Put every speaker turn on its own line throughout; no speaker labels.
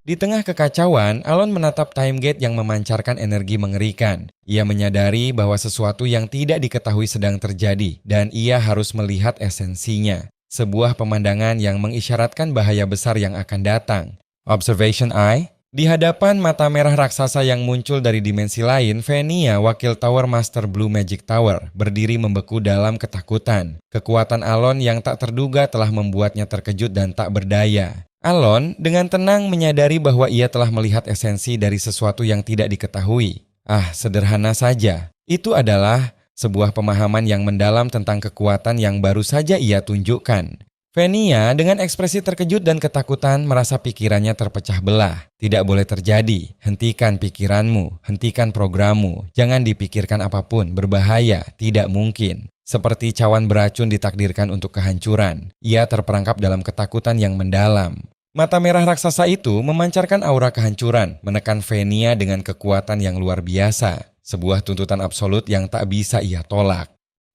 Di tengah kekacauan, Alon menatap time gate yang memancarkan energi mengerikan. Ia menyadari bahwa sesuatu yang tidak diketahui sedang terjadi dan ia harus melihat esensinya. Sebuah pemandangan yang mengisyaratkan bahaya besar yang akan datang. Observation Eye. Di hadapan mata merah raksasa yang muncul dari dimensi lain, Venia, wakil Tower Master Blue Magic Tower, berdiri membeku dalam ketakutan. Kekuatan Alon yang tak terduga telah membuatnya terkejut dan tak berdaya. Alon dengan tenang menyadari bahwa ia telah melihat esensi dari sesuatu yang tidak diketahui. Sederhana saja. Itu adalah sebuah pemahaman yang mendalam tentang kekuatan yang baru saja ia tunjukkan. Venia dengan ekspresi terkejut dan ketakutan merasa pikirannya terpecah belah. Tidak boleh terjadi. Hentikan pikiranmu, hentikan programmu. Jangan dipikirkan apapun, berbahaya, tidak mungkin. Seperti cawan beracun ditakdirkan untuk kehancuran. Ia terperangkap dalam ketakutan yang mendalam. Mata merah raksasa itu memancarkan aura kehancuran, menekan Venia dengan kekuatan yang luar biasa. Sebuah tuntutan absolut yang tak bisa ia tolak.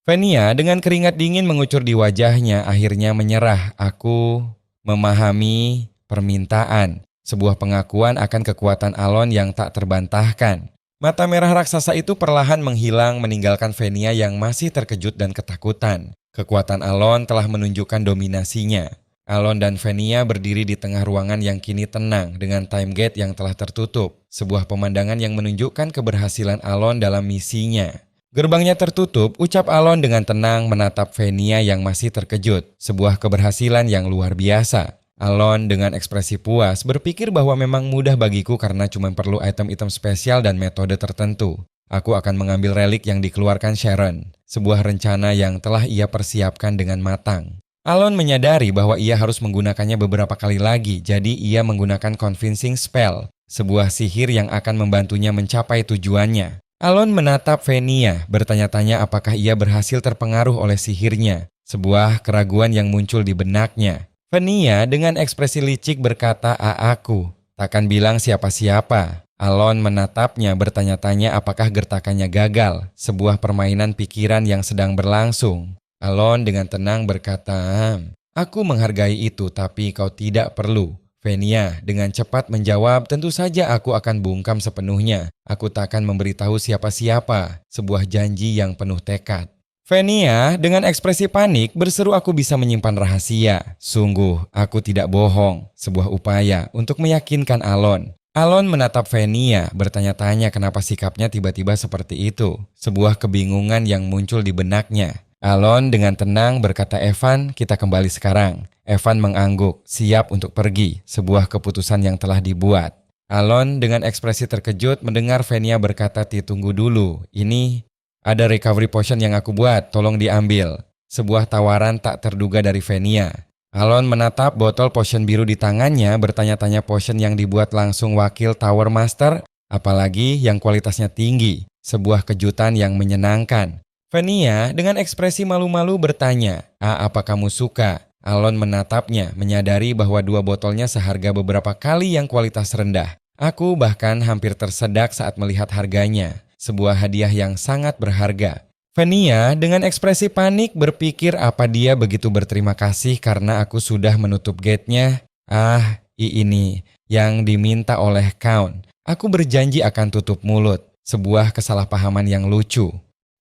Venia dengan keringat dingin mengucur di wajahnya akhirnya menyerah. Aku memahami permintaan. Sebuah pengakuan akan kekuatan Alon yang tak terbantahkan. Mata merah raksasa itu perlahan menghilang meninggalkan Venia yang masih terkejut dan ketakutan. Kekuatan Alon telah menunjukkan dominasinya. Alon dan Venia berdiri di tengah ruangan yang kini tenang dengan time gate yang telah tertutup. Sebuah pemandangan yang menunjukkan keberhasilan Alon dalam misinya. Gerbangnya tertutup, ucap Alon dengan tenang menatap Venia yang masih terkejut. Sebuah keberhasilan yang luar biasa. Alon dengan ekspresi puas berpikir bahwa memang mudah bagiku karena cuma perlu item-item spesial dan metode tertentu. Aku akan mengambil relik yang dikeluarkan Sharon. Sebuah rencana yang telah ia persiapkan dengan matang. Alon menyadari bahwa ia harus menggunakannya beberapa kali lagi, jadi ia menggunakan convincing spell. Sebuah sihir yang akan membantunya mencapai tujuannya. Alon menatap Venia, bertanya-tanya apakah ia berhasil terpengaruh oleh sihirnya. Sebuah keraguan yang muncul di benaknya. Venia dengan ekspresi licik berkata, aku takkan bilang siapa-siapa. Alon menatapnya bertanya-tanya apakah gertakannya gagal. Sebuah permainan pikiran yang sedang berlangsung. Alon dengan tenang berkata, aku menghargai itu tapi kau tidak perlu. Venia dengan cepat menjawab, tentu saja aku akan bungkam sepenuhnya. Aku takkan memberitahu siapa-siapa. Sebuah janji yang penuh tekad. Venia dengan ekspresi panik berseru, aku bisa menyimpan rahasia. Sungguh, aku tidak bohong. Sebuah upaya untuk meyakinkan Alon. Alon menatap Venia, bertanya-tanya kenapa sikapnya tiba-tiba seperti itu. Sebuah kebingungan yang muncul di benaknya. Alon dengan tenang berkata, Evan, kita kembali sekarang. Evan mengangguk, siap untuk pergi, sebuah keputusan yang telah dibuat. Alon dengan ekspresi terkejut mendengar Venia berkata, tunggu dulu, ini ada recovery potion yang aku buat, tolong diambil. Sebuah tawaran tak terduga dari Venia. Alon menatap botol potion biru di tangannya, bertanya-tanya potion yang dibuat langsung wakil Tower Master, apalagi yang kualitasnya tinggi, sebuah kejutan yang menyenangkan. Venia dengan ekspresi malu-malu bertanya, apa kamu suka? Alon menatapnya, menyadari bahwa dua botolnya seharga beberapa kali yang kualitas rendah. Aku bahkan hampir tersedak saat melihat harganya. Sebuah hadiah yang sangat berharga. Venia dengan ekspresi panik berpikir apa dia begitu berterima kasih karena aku sudah menutup gate-nya. Ini yang diminta oleh Count. Aku berjanji akan tutup mulut. Sebuah kesalahpahaman yang lucu.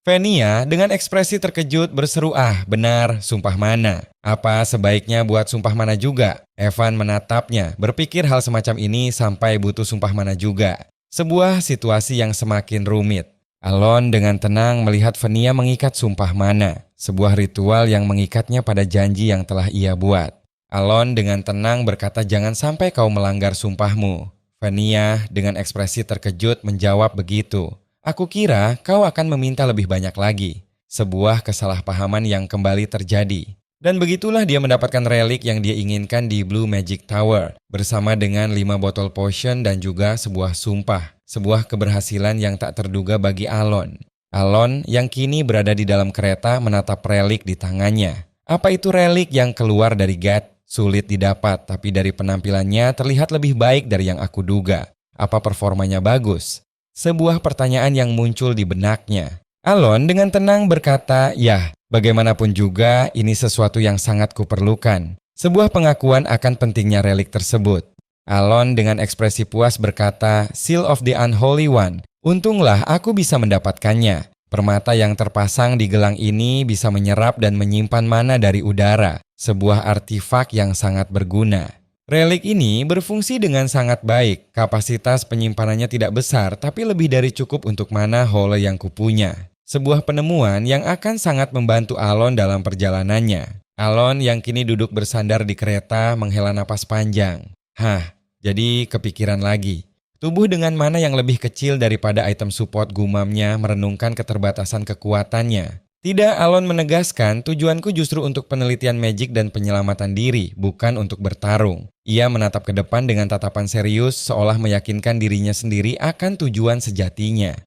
Venia dengan ekspresi terkejut berseru, benar, sumpah mana? Apa sebaiknya buat sumpah mana juga? Evan menatapnya, berpikir hal semacam ini sampai butuh sumpah mana juga. Sebuah situasi yang semakin rumit. Alon dengan tenang melihat Venia mengikat sumpah mana. Sebuah ritual yang mengikatnya pada janji yang telah ia buat. Alon dengan tenang berkata, jangan sampai kau melanggar sumpahmu. Venia dengan ekspresi terkejut menjawab begitu. Aku kira kau akan meminta lebih banyak lagi. Sebuah kesalahpahaman yang kembali terjadi. Dan begitulah dia mendapatkan relik yang dia inginkan di Blue Magic Tower. Bersama dengan 5 botol potion dan juga sebuah sumpah. Sebuah keberhasilan yang tak terduga bagi Alon. Alon yang kini berada di dalam kereta menatap relik di tangannya. Apa itu relik yang keluar dari gate? Sulit didapat, tapi dari penampilannya terlihat lebih baik dari yang aku duga. Apa performanya bagus? Sebuah pertanyaan yang muncul di benaknya. Alon dengan tenang berkata, ya, bagaimanapun juga ini sesuatu yang sangat kuperlukan. Sebuah pengakuan akan pentingnya relik tersebut. Alon dengan ekspresi puas berkata, "Seal of the Unholy One. Untunglah aku bisa mendapatkannya. Permata yang terpasang di gelang ini bisa menyerap dan menyimpan mana dari udara, sebuah artifak yang sangat berguna." Relik ini berfungsi dengan sangat baik. Kapasitas penyimpanannya tidak besar, tapi lebih dari cukup untuk mana hole yang kupunya. Sebuah penemuan yang akan sangat membantu Alon dalam perjalanannya. Alon yang kini duduk bersandar di kereta menghela napas panjang. Jadi kepikiran lagi. Tubuh dengan mana yang lebih kecil daripada item support, gumamnya merenungkan keterbatasan kekuatannya. Tidak, Alon menegaskan, tujuanku justru untuk penelitian magic dan penyelamatan diri, bukan untuk bertarung. Ia menatap ke depan dengan tatapan serius, seolah meyakinkan dirinya sendiri akan tujuan sejatinya.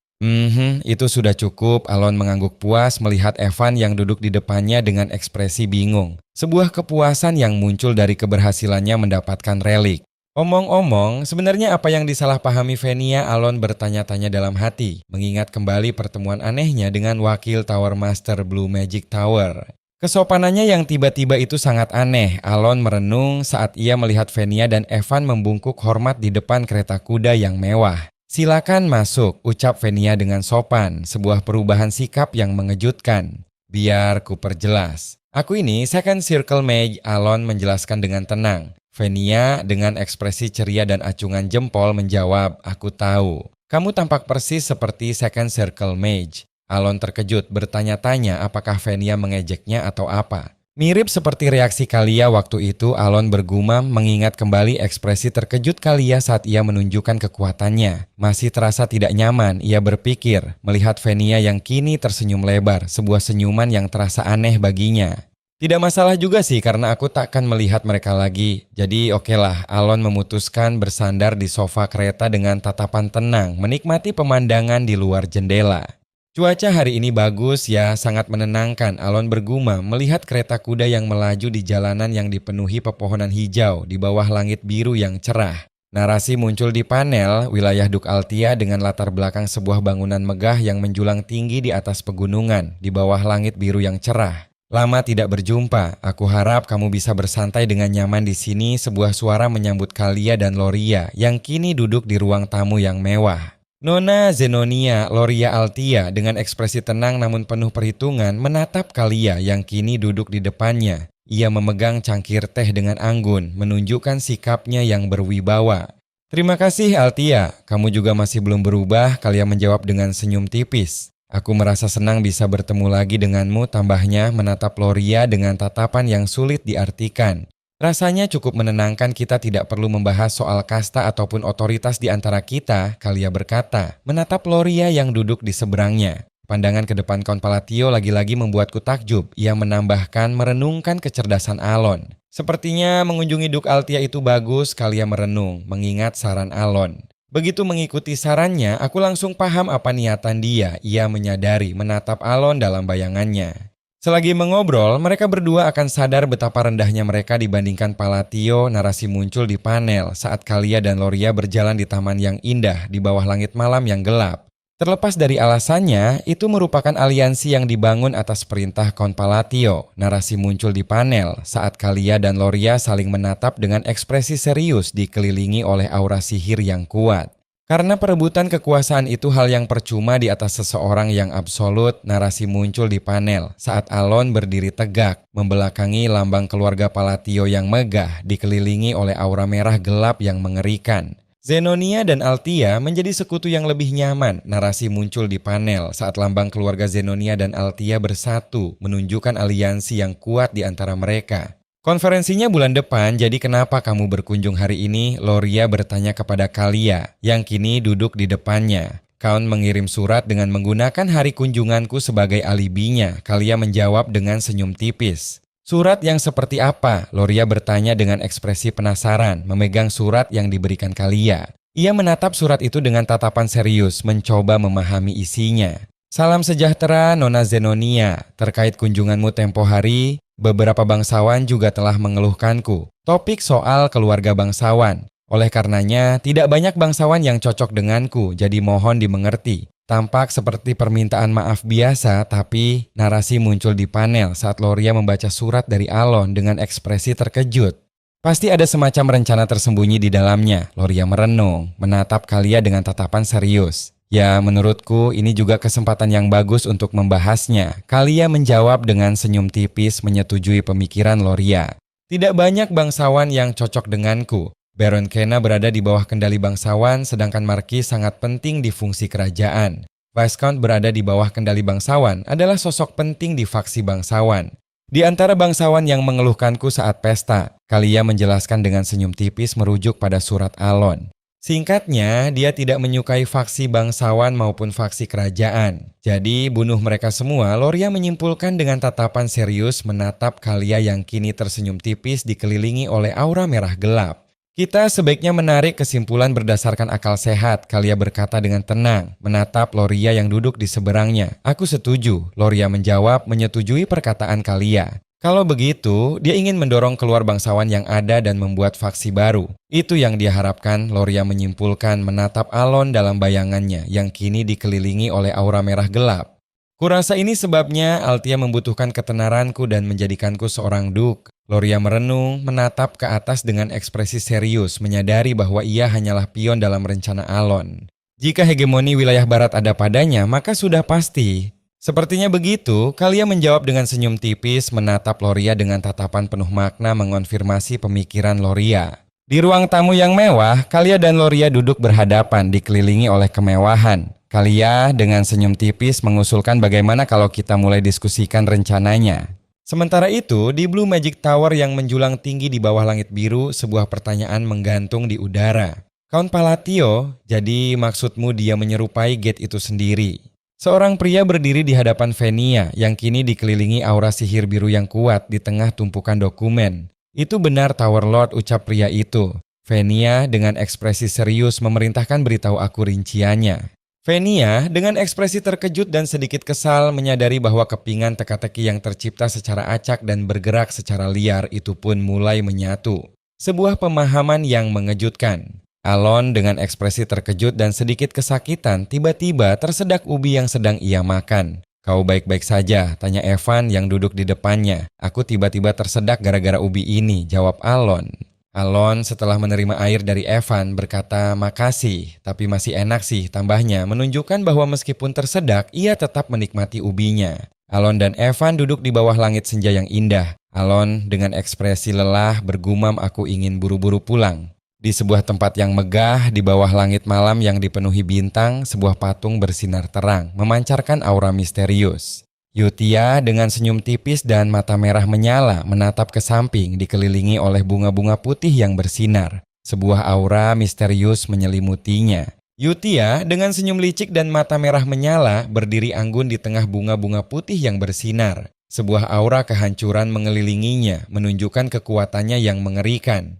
Itu sudah cukup. Alon mengangguk puas melihat Evan yang duduk di depannya dengan ekspresi bingung. Sebuah kepuasan yang muncul dari keberhasilannya mendapatkan relik. Omong-omong, sebenarnya apa yang disalahpahami Venia? Alon bertanya-tanya dalam hati, mengingat kembali pertemuan anehnya dengan wakil Tower Master Blue Magic Tower. Kesopanannya yang tiba-tiba itu sangat aneh. Alon merenung saat ia melihat Venia dan Evan membungkuk hormat di depan kereta kuda yang mewah. "Silakan masuk," ucap Venia dengan sopan, sebuah perubahan sikap yang mengejutkan. "Biar ku perjelas. Aku ini Second Circle Mage," Alon menjelaskan dengan tenang. Venia dengan ekspresi ceria dan acungan jempol menjawab, "Aku tahu. Kamu tampak persis seperti Second Circle Mage." Alon terkejut bertanya-tanya apakah Venia mengejeknya atau apa. Mirip seperti reaksi Kalia waktu itu, Alon bergumam mengingat kembali ekspresi terkejut Kalia saat ia menunjukkan kekuatannya. Masih terasa tidak nyaman, ia berpikir, melihat Venia yang kini tersenyum lebar, sebuah senyuman yang terasa aneh baginya. Tidak masalah juga sih karena aku takkan melihat mereka lagi. Jadi okelah, Alon memutuskan bersandar di sofa kereta dengan tatapan tenang, menikmati pemandangan di luar jendela. Cuaca hari ini bagus ya, sangat menenangkan. Alon bergumam melihat kereta kuda yang melaju di jalanan yang dipenuhi pepohonan hijau di bawah langit biru yang cerah. Narasi muncul di panel, wilayah Duk Altia dengan latar belakang sebuah bangunan megah yang menjulang tinggi di atas pegunungan di bawah langit biru yang cerah. "Lama tidak berjumpa, aku harap kamu bisa bersantai dengan nyaman di sini." Sebuah suara menyambut Kalia dan Loria yang kini duduk di ruang tamu yang mewah. Nona Zenonia, Loria Altia dengan ekspresi tenang namun penuh perhitungan menatap Kalia yang kini duduk di depannya. Ia memegang cangkir teh dengan anggun, menunjukkan sikapnya yang berwibawa. "Terima kasih Altia, kamu juga masih belum berubah," Kalia menjawab dengan senyum tipis. "Aku merasa senang bisa bertemu lagi denganmu," tambahnya menatap Loria dengan tatapan yang sulit diartikan. "Rasanya cukup menenangkan, kita tidak perlu membahas soal kasta ataupun otoritas di antara kita," Kalia berkata, menatap Loria yang duduk di seberangnya. Pandangan ke depan Count Palatio lagi-lagi membuatku takjub. Ia menambahkan merenungkan kecerdasan Alon. "Sepertinya mengunjungi Duk Altia itu bagus," Kalia merenung, mengingat saran Alon. Begitu mengikuti sarannya, aku langsung paham apa niatan dia. Ia menyadari menatap Alon dalam bayangannya. Selagi mengobrol, mereka berdua akan sadar betapa rendahnya mereka dibandingkan Palatio. Narasi muncul di panel saat Kalia dan Loria berjalan di taman yang indah di bawah langit malam yang gelap. Terlepas dari alasannya, itu merupakan aliansi yang dibangun atas perintah Count Palatio. Narasi muncul di panel saat Kalia dan Loria saling menatap dengan ekspresi serius dikelilingi oleh aura sihir yang kuat. Karena perebutan kekuasaan itu hal yang percuma di atas seseorang yang absolut. Narasi muncul di panel saat Alon berdiri tegak, membelakangi lambang keluarga Palatio yang megah, dikelilingi oleh aura merah gelap yang mengerikan. Zenonia dan Altia menjadi sekutu yang lebih nyaman. Narasi muncul di panel saat lambang keluarga Zenonia dan Altia bersatu, menunjukkan aliansi yang kuat di antara mereka. "Konferensinya bulan depan, jadi kenapa kamu berkunjung hari ini?" Loria bertanya kepada Kalia, yang kini duduk di depannya. "Count mengirim surat dengan menggunakan hari kunjunganku sebagai alibinya," Kalia menjawab dengan senyum tipis. "Surat yang seperti apa?" Loria bertanya dengan ekspresi penasaran, memegang surat yang diberikan Kalia. Ia menatap surat itu dengan tatapan serius, mencoba memahami isinya. "Salam sejahtera, Nona Zenonia. Terkait kunjunganmu tempo hari, beberapa bangsawan juga telah mengeluhkanku. Topik soal keluarga bangsawan. Oleh karenanya, tidak banyak bangsawan yang cocok denganku, jadi mohon dimengerti." Tampak seperti permintaan maaf biasa, tapi narasi muncul di panel saat Loria membaca surat dari Alon dengan ekspresi terkejut. Pasti ada semacam rencana tersembunyi di dalamnya. Loria merenung, menatap Kalia dengan tatapan serius. Ya, menurutku ini juga kesempatan yang bagus untuk membahasnya. Kalia menjawab dengan senyum tipis menyetujui pemikiran Loria. Tidak banyak bangsawan yang cocok denganku. Baron Kena berada di bawah kendali bangsawan, sedangkan Marquis sangat penting di fungsi kerajaan. Viscount berada di bawah kendali bangsawan adalah sosok penting di faksi bangsawan. Di antara bangsawan yang mengeluhkanku saat pesta, Kalia menjelaskan dengan senyum tipis merujuk pada surat Alon. Singkatnya, dia tidak menyukai faksi bangsawan maupun faksi kerajaan. Jadi, bunuh mereka semua. Loria menyimpulkan dengan tatapan serius menatap Kalia yang kini tersenyum tipis dikelilingi oleh aura merah gelap. Kita sebaiknya menarik kesimpulan berdasarkan akal sehat, Kalia berkata dengan tenang, menatap Loria yang duduk di seberangnya. Aku setuju, Loria menjawab menyetujui perkataan Kalia. Kalau begitu, dia ingin mendorong keluar bangsawan yang ada dan membuat faksi baru. Itu yang dia harapkan, Loria menyimpulkan menatap Alon dalam bayangannya yang kini dikelilingi oleh aura merah gelap. Kurasa ini sebabnya Altia membutuhkan ketenaranku dan menjadikanku seorang duk. Loria merenung, menatap ke atas dengan ekspresi serius, menyadari bahwa ia hanyalah pion dalam rencana Alon. Jika hegemoni wilayah barat ada padanya, maka sudah pasti. Sepertinya begitu, Kalia menjawab dengan senyum tipis, menatap Loria dengan tatapan penuh makna mengonfirmasi pemikiran Loria. Di ruang tamu yang mewah, Kalia dan Loria duduk berhadapan dikelilingi oleh kemewahan. Kalia dengan senyum tipis mengusulkan bagaimana kalau kita mulai diskusikan rencananya. Sementara itu, di Blue Magic Tower yang menjulang tinggi di bawah langit biru, sebuah pertanyaan menggantung di udara. Count Palatio, jadi maksudmu dia menyerupai gate itu sendiri? Seorang pria berdiri di hadapan Venia yang kini dikelilingi aura sihir biru yang kuat di tengah tumpukan dokumen. Itu benar Tower Lord, ucap pria itu. Venia dengan ekspresi serius memerintahkan beritahu aku rinciannya. Venia dengan ekspresi terkejut dan sedikit kesal menyadari bahwa kepingan teka-teki yang tercipta secara acak dan bergerak secara liar itu pun mulai menyatu. Sebuah pemahaman yang mengejutkan. Alon dengan ekspresi terkejut dan sedikit kesakitan tiba-tiba tersedak ubi yang sedang ia makan. Kau baik-baik saja, tanya Evan yang duduk di depannya. Aku tiba-tiba tersedak gara-gara ubi ini, jawab Alon. Alon setelah menerima air dari Evan berkata makasih, tapi masih enak sih tambahnya menunjukkan bahwa meskipun tersedak ia tetap menikmati ubinya. Alon dan Evan duduk di bawah langit senja yang indah. Alon dengan ekspresi lelah bergumam aku ingin buru-buru pulang. Di sebuah tempat yang megah di bawah langit malam yang dipenuhi bintang, sebuah patung bersinar terang memancarkan aura misterius. Yutia dengan senyum tipis dan mata merah menyala menatap ke samping dikelilingi oleh bunga-bunga putih yang bersinar. Sebuah aura misterius menyelimutinya. Yutia dengan senyum licik dan mata merah menyala berdiri anggun di tengah bunga-bunga putih yang bersinar. Sebuah aura kehancuran mengelilinginya menunjukkan kekuatannya yang mengerikan.